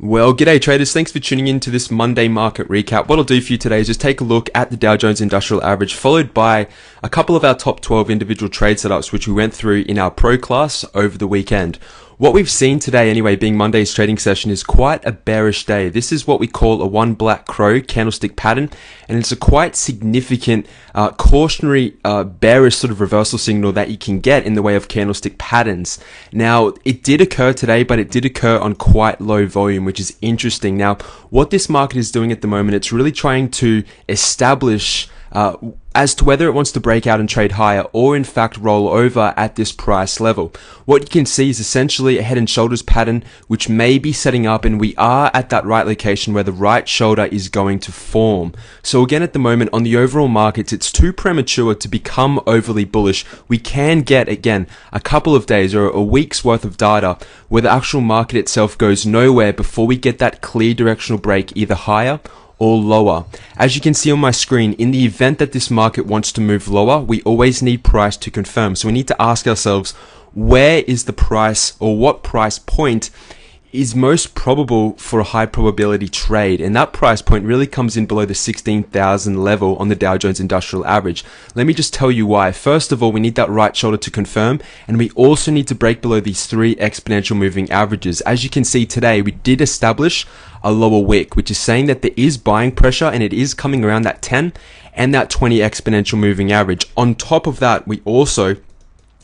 Well, g'day traders, thanks for tuning in to this Monday market recap. What I'll do for you today is just take a look at the Dow Jones Industrial Average, followed by a couple of our top 12 individual trade setups, which we went through in our pro class over the weekend. What we've seen today anyway, being Monday's trading session, is quite a bearish day. This is what we call a one black crow candlestick pattern, and it's a quite significant cautionary bearish sort of reversal signal that you can get in the way of candlestick patterns. Now, it did occur today, but it did occur on quite low volume, which is interesting. Now, what this market is doing at the moment, it's really trying to establish as to whether it wants to break out and trade higher or in fact roll over at this price level. What you can see is essentially a head and shoulders pattern which may be setting up, and we are at that right location where the right shoulder is going to form. So again, at the moment on the overall markets, it's too premature to become overly bullish. We can get, again, a couple of days or a week's worth of data where the actual market itself goes nowhere before we get that clear directional break either higher or lower. As you can see on my screen, in the event that this market wants to move lower, we always need price to confirm. So we need to ask ourselves, where is the price, or what price point is most probable for a high probability trade? And that price point really comes in below the 16,000 level on the Dow Jones Industrial Average. Let me just tell you why. First of all, we need that right shoulder to confirm, and we also need to break below these three exponential moving averages. As you can see today, we did establish a lower wick, which is saying that there is buying pressure and it is coming around that 10 and that 20 exponential moving average. On top of that, we also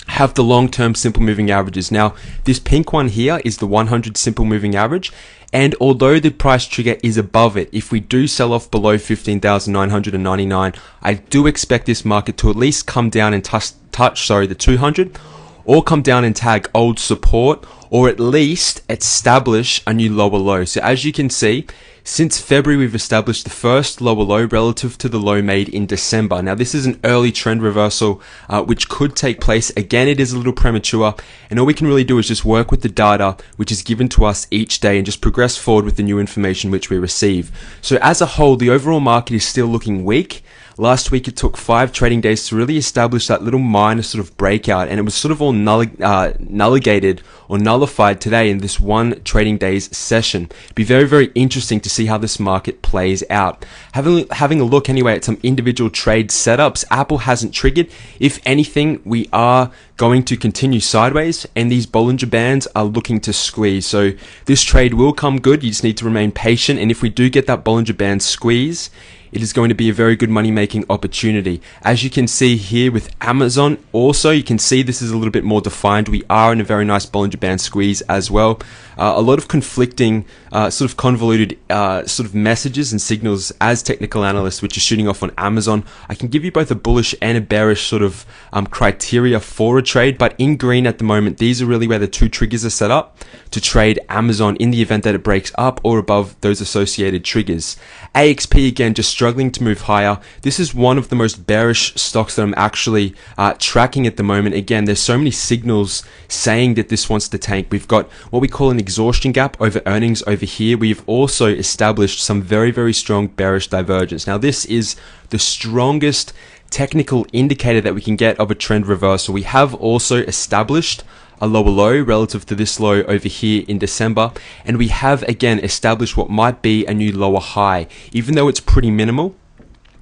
have the long-term simple moving averages. Now, this pink one here is the 100 simple moving average, and although the price trigger is above it, if we do sell off below 15,999, I do expect this market to at least come down and touch the 200, or come down and tag old support, or at least establish a new lower low. So as you can see, since February, we've established the first lower low relative to the low made in December. Now, this is an early trend reversal, which could take place. Again, it is a little premature, and all we can really do is just work with the data which is given to us each day and just progress forward with the new information which we receive. So as a whole, the overall market is still looking weak. Last week, it took 5 trading days to really establish that little minor sort of breakout, and it was sort of all nulligated or nullified today in this one trading days session. It'd be very, very interesting to see how this market plays out. Having a look anyway at some individual trade setups, Apple hasn't triggered. If anything, we are going to continue sideways, and these Bollinger Bands are looking to squeeze. So this trade will come good. You just need to remain patient, and if we do get that Bollinger Band squeeze, it is going to be a very good money-making opportunity. As you can see here with Amazon, also, you can see this is a little bit more defined. We are in a very nice Bollinger Band squeeze as well. A lot of conflicting, sort of convoluted sort of messages and signals as technical analysts, which are shooting off on Amazon. I can give you both a bullish and a bearish sort of criteria for a trade, but in green at the moment, these are really where the two triggers are set up to trade Amazon in the event that it breaks up or above those associated triggers. AXP, again, just struggling to move higher. This is one of the most bearish stocks that I'm actually tracking at the moment. Again, there's so many signals saying that this wants to tank. We've got what we call an exhaustion gap over earnings over here. We've also established some very, very strong bearish divergence. Now, this is the strongest technical indicator that we can get of a trend reversal. We have also established a lower low relative to this low over here in December, and we have again established what might be a new lower high. Even though it's pretty minimal,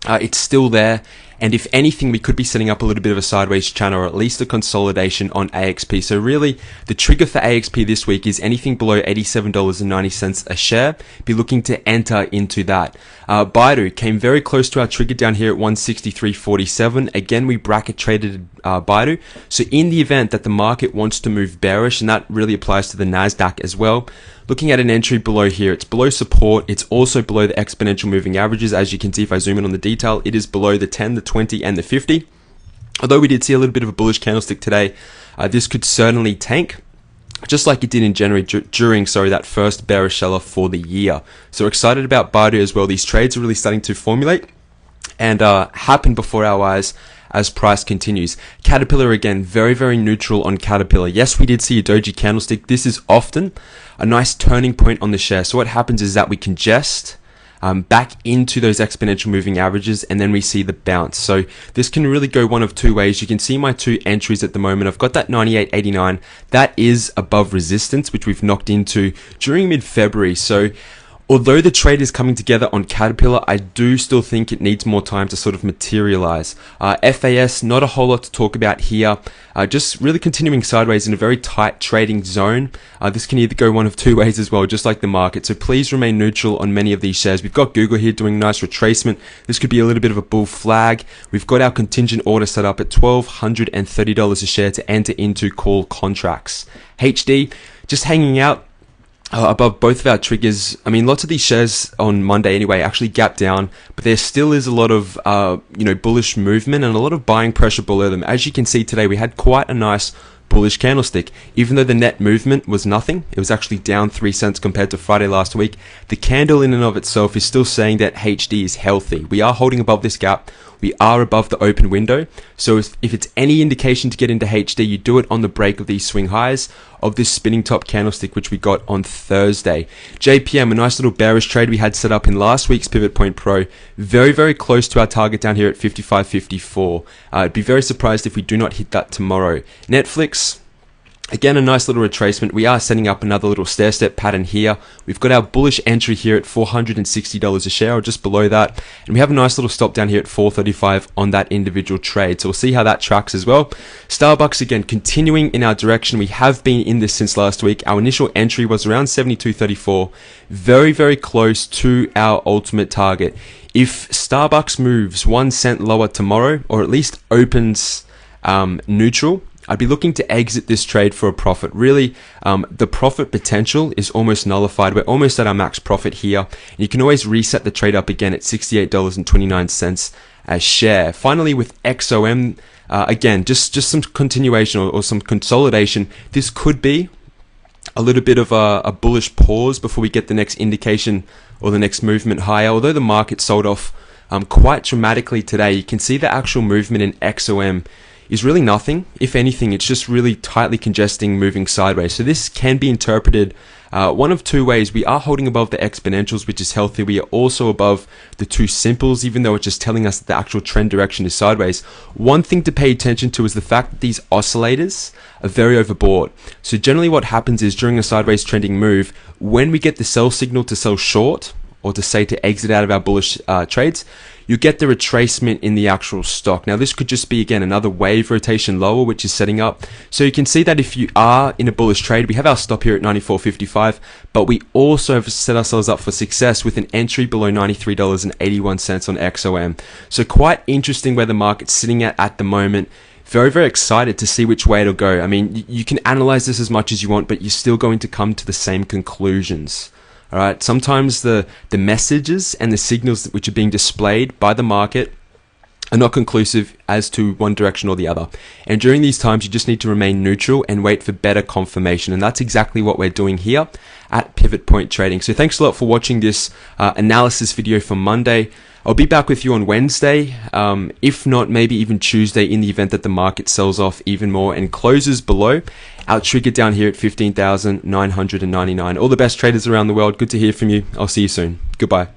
it's still there, and if anything, we could be setting up a little bit of a sideways channel or at least a consolidation on AXP. So really, the trigger for AXP this week is anything below $87.90 a share. Be looking to enter into that. Baidu came very close to our trigger down here at 163.47. Again, we bracket traded Baidu. So in the event that the market wants to move bearish, and that really applies to the NASDAQ as well, looking at an entry below here, it's below support. It's also below the exponential moving averages. As you can see, if I zoom in on the detail, it is below the 10, the 20, and the 50. Although we did see a little bit of a bullish candlestick today, this could certainly tank, just like it did in January during that first bearish sell-off for the year. So we're excited about Baidu as well. These trades are really starting to formulate and happen before our eyes as price continues. Caterpillar, again, very, very neutral on Caterpillar. Yes, we did see a doji candlestick. This is often a nice turning point on the share. So what happens is that we congest back into those exponential moving averages, and then we see the bounce. So this can really go one of two ways. You can see my two entries at the moment. I've got that 98.89. That is above resistance, which we've knocked into during mid-February. So although the trade is coming together on Caterpillar, I do still think it needs more time to sort of materialize. FAS, not a whole lot to talk about here. Just really continuing sideways in a very tight trading zone. This can either go one of two ways as well, just like the market. So please remain neutral on many of these shares. We've got Google here doing a nice retracement. This could be a little bit of a bull flag. We've got our contingent order set up at $1,230 a share to enter into call contracts. HD, just hanging out above both of our triggers. I mean, lots of these shares on Monday anyway actually gapped down, but there still is a lot of bullish movement and a lot of buying pressure below them. As you can see today, we had quite a nice bullish candlestick. Even though the net movement was nothing, it was actually down 3 cents compared to Friday last week. The candle in and of itself is still saying that HD is healthy. We are holding above this gap. We are above the open window. So if it's any indication to get into HD, you do it on the break of these swing highs of this spinning top candlestick, which we got on Thursday. JPM, a nice little bearish trade we had set up in last week's Pivot Point Pro. Very, very close to our target down here at 55.54. I'd be very surprised if we do not hit that tomorrow. Netflix, again, a nice little retracement. We are setting up another little stair-step pattern here. We've got our bullish entry here at $460 a share, or just below that. And we have a nice little stop down here at $435 on that individual trade. So we'll see how that tracks as well. Starbucks, again, continuing in our direction. We have been in this since last week. Our initial entry was around $72.34. Very, very close to our ultimate target. If Starbucks moves 1 cent lower tomorrow, or at least opens neutral, I'd be looking to exit this trade for a profit. Really, the profit potential is almost nullified. We're almost at our max profit here. And you can always reset the trade up again at $68.29 a share. Finally, with XOM, again, just some continuation or some consolidation. This could be a little bit of a bullish pause before we get the next indication or the next movement higher. Although the market sold off quite dramatically today, you can see the actual movement in XOM is really nothing. If anything, it's just really tightly congesting, moving sideways. So this can be interpreted one of two ways. We are holding above the exponentials, which is healthy. We are also above the two simples, even though it's just telling us that the actual trend direction is sideways. One thing to pay attention to is the fact that these oscillators are very overbought. So generally what happens is during a sideways trending move, when we get the sell signal to sell short, or to say to exit out of our bullish trades, you get the retracement in the actual stock. Now this could just be, again, another wave rotation lower, which is setting up. So you can see that if you are in a bullish trade, we have our stop here at 94.55, but we also have set ourselves up for success with an entry below $93.81 on XOM. So quite interesting where the market's sitting at the moment. Very, very excited to see which way it'll go. I mean, you can analyze this as much as you want, but you're still going to come to the same conclusions. All right. Sometimes the messages and the signals which are being displayed by the market are not conclusive as to one direction or the other. And during these times, you just need to remain neutral and wait for better confirmation. And that's exactly what we're doing here at Pivot Point Trading. So thanks a lot for watching this analysis video for Monday. I'll be back with you on Wednesday, if not maybe even Tuesday, in the event that the market sells off even more and closes below our trigger down here at 15,999. All the best traders around the world. Good to hear from you. I'll see you soon. Goodbye.